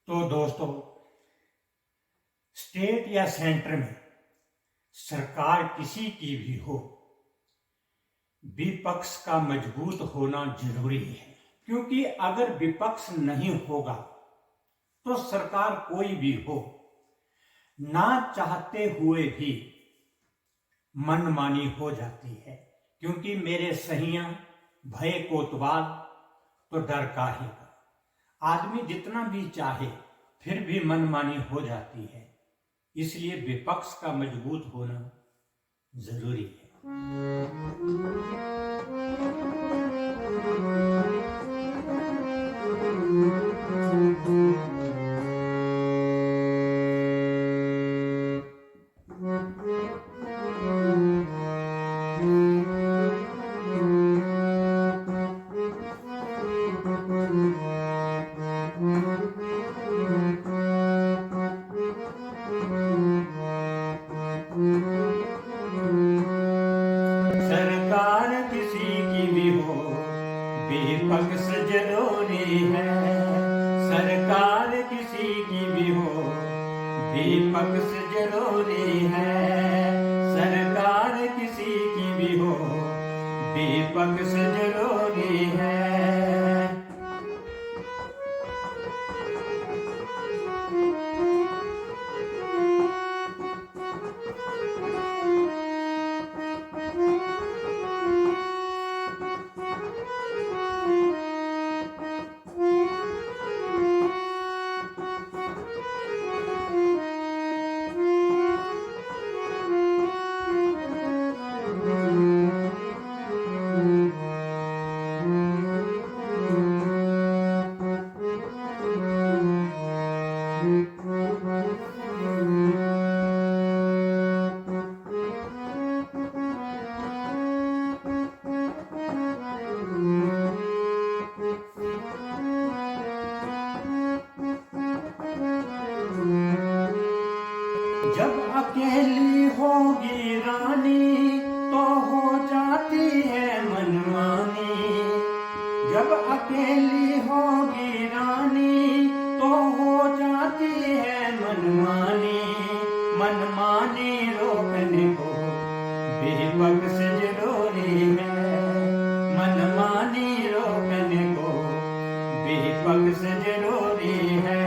तो दोस्तों, स्टेट या सेंटर में सरकार किसी की भी हो, विपक्ष का मजबूत होना जरूरी है। क्योंकि अगर विपक्ष नहीं होगा तो सरकार कोई भी हो, ना चाहते हुए भी मनमानी हो जाती है। क्योंकि मेरे सहिया भय कोतवाल तो डर काहे का। आदमी जितना भी चाहे फिर भी मनमानी हो जाती है। इसलिए विपक्ष का मजबूत होना जरूरी है। सरकार किसी की भी हो, विपक्ष जरूरी है। सरकार किसी की भी हो, विपक्ष जरूरी है। सरकार किसी की भी हो, विपक्ष जरूरी है। जब अकेली होगी रानी तो हो जाती है मनमानी। जब अकेली होगी रानी तो हो जाती है मनमानी। मनमानी रोकने को विपक्ष जरूरी है। मनमानी रोकने को विपक्ष जरूरी है।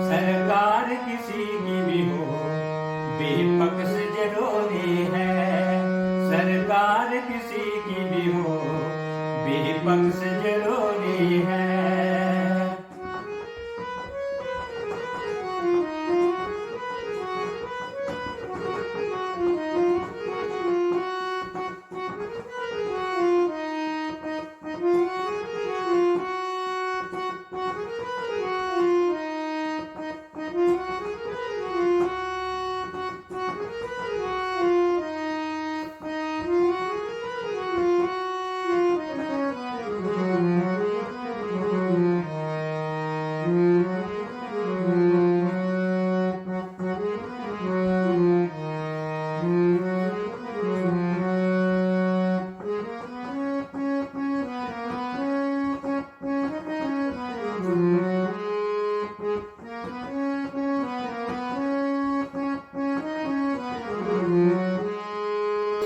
सरकार किसी की भी हो, विपक्ष जरूरी है। सरकार किसी की भी हो, विपक्ष जरूरी है।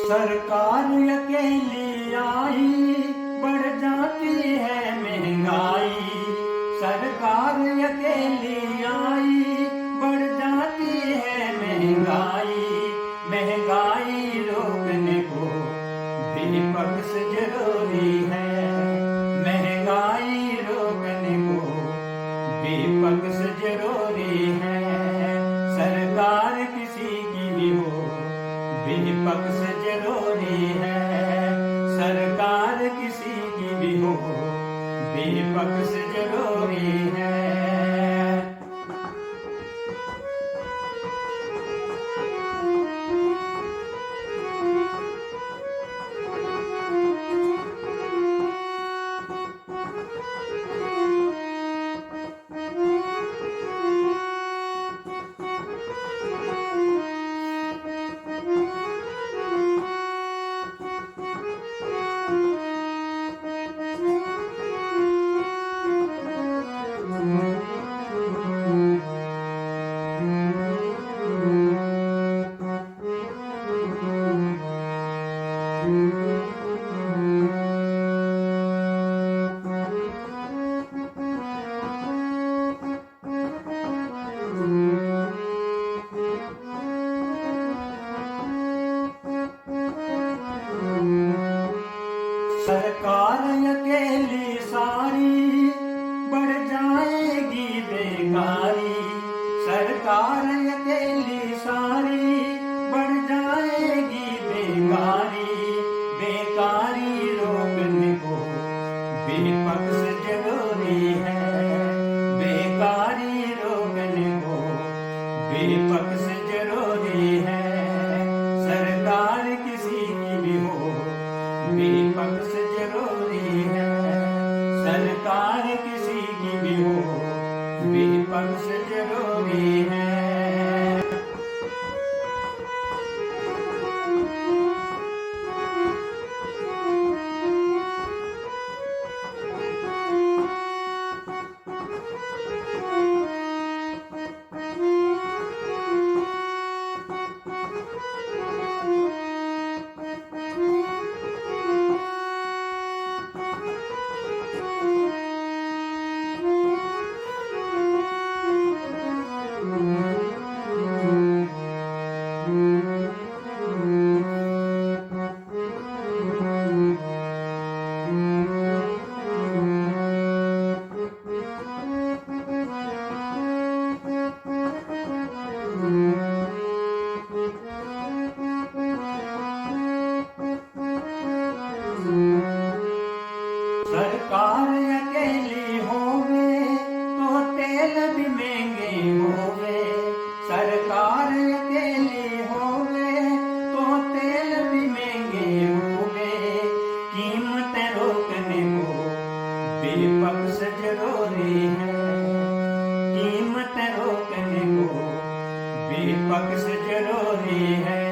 सरकार अकेली आई बढ़ जाती है महंगाई। सरकार अकेली आई बढ़ जाती है महंगाई। महंगाई रोकने को विपक्ष जरूरी है। महंगाई रोकने को विपक्ष जरूरी है। सरकार किसी की भी हो, विपक्ष जरूरी है। सरकार किसी की भी हो, विपक्ष जरूरी है। बेकारी, सरकार अकेली सारी बढ़ जाएगी बेकारी। बेकारी रोकने को विपक्ष जरूरी है, बेकारी रोकने को विपक्ष जरूरी है। सरकार किसी की भी हो विपक्ष जरूरी है, सरकार किसी की भी हो विपक्ष जरूरी है। सरकार अकेली होवे तो तेल भी महंगे होवे, सरकार अकेली होवे तो तेल भी महंगे होवे। कीमत रोकने को विपक्ष जरूरी है, कीमत रोकने को विपक्ष जरूरी है।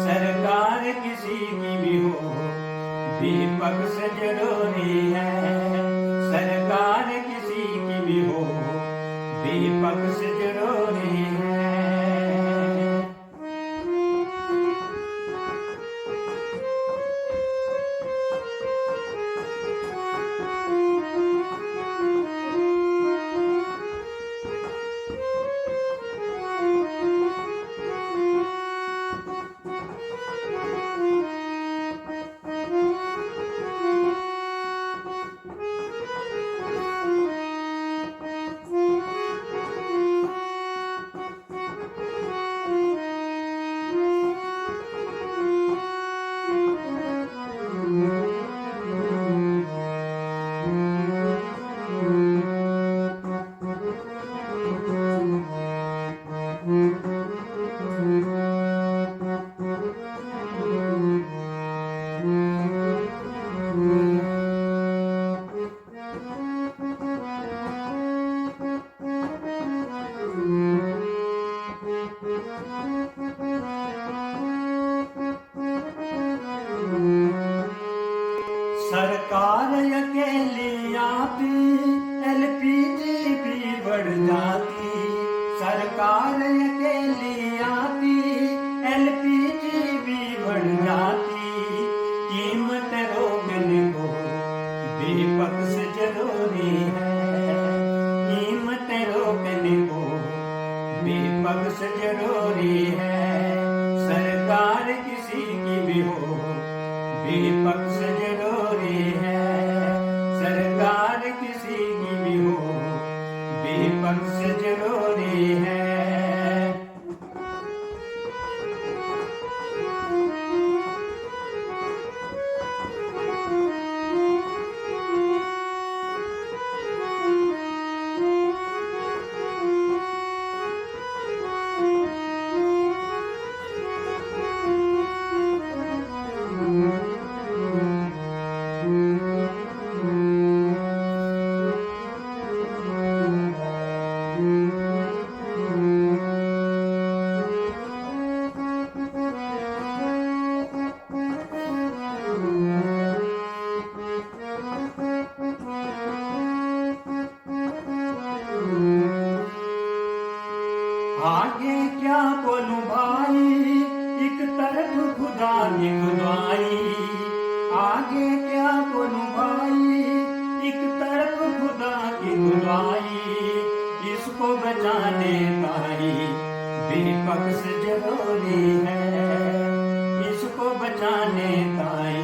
सरकार किसी की भी हो विपक्ष जरूरी है, सरकार किसी की भी हो विपक्ष जरूरी है। सरकार अकेली आती एलपीजी भी बढ़ जाती, सरकार अकेली आती एलपीजी भी बढ़ जाती। कीमत रोकने को विपक्ष जरूरी है, कीमत रोकने को विपक्ष जरूरी है। सरकार किसी की भी हो विपक्ष जरूरी है, सरकार किसी की भी हो विपक्ष जरूरी है। आगे क्या बोलूं भाई, एक तरफ खुदा ने खुदाई। आगे क्या बोलूं भाई, एक तरफ खुदा की खुदाई। इसको बचाने ताई विपक्ष जरूरी है, इसको बचाने ताई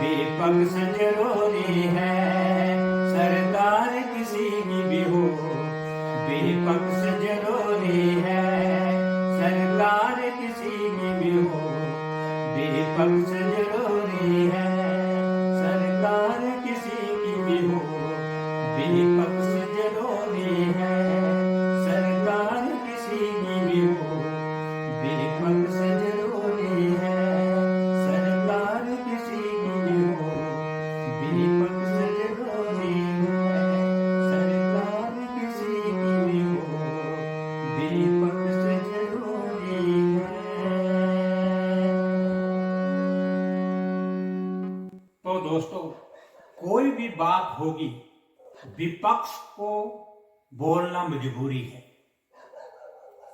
विपक्ष जरूरी है। सरकार किसी की भी हो विपक्ष जरूरी है, सरकार किसी की भी हो, विपक्ष जरूरी है, सरकार किसी की भी हो, विपक्ष जरूरी है, सरकार किसी की भी हो, विपक्ष जरूरी है, सरकार किसी की भी हो, विपक्ष जरूरी है। तो दोस्तों, कोई भी बात होगी, विपक्ष को बोलना मजबूरी है,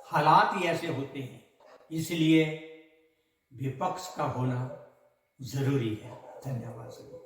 हालात ही ऐसे होते हैं, इसलिए विपक्ष का होना जरूरी है। धन्यवाद सभी।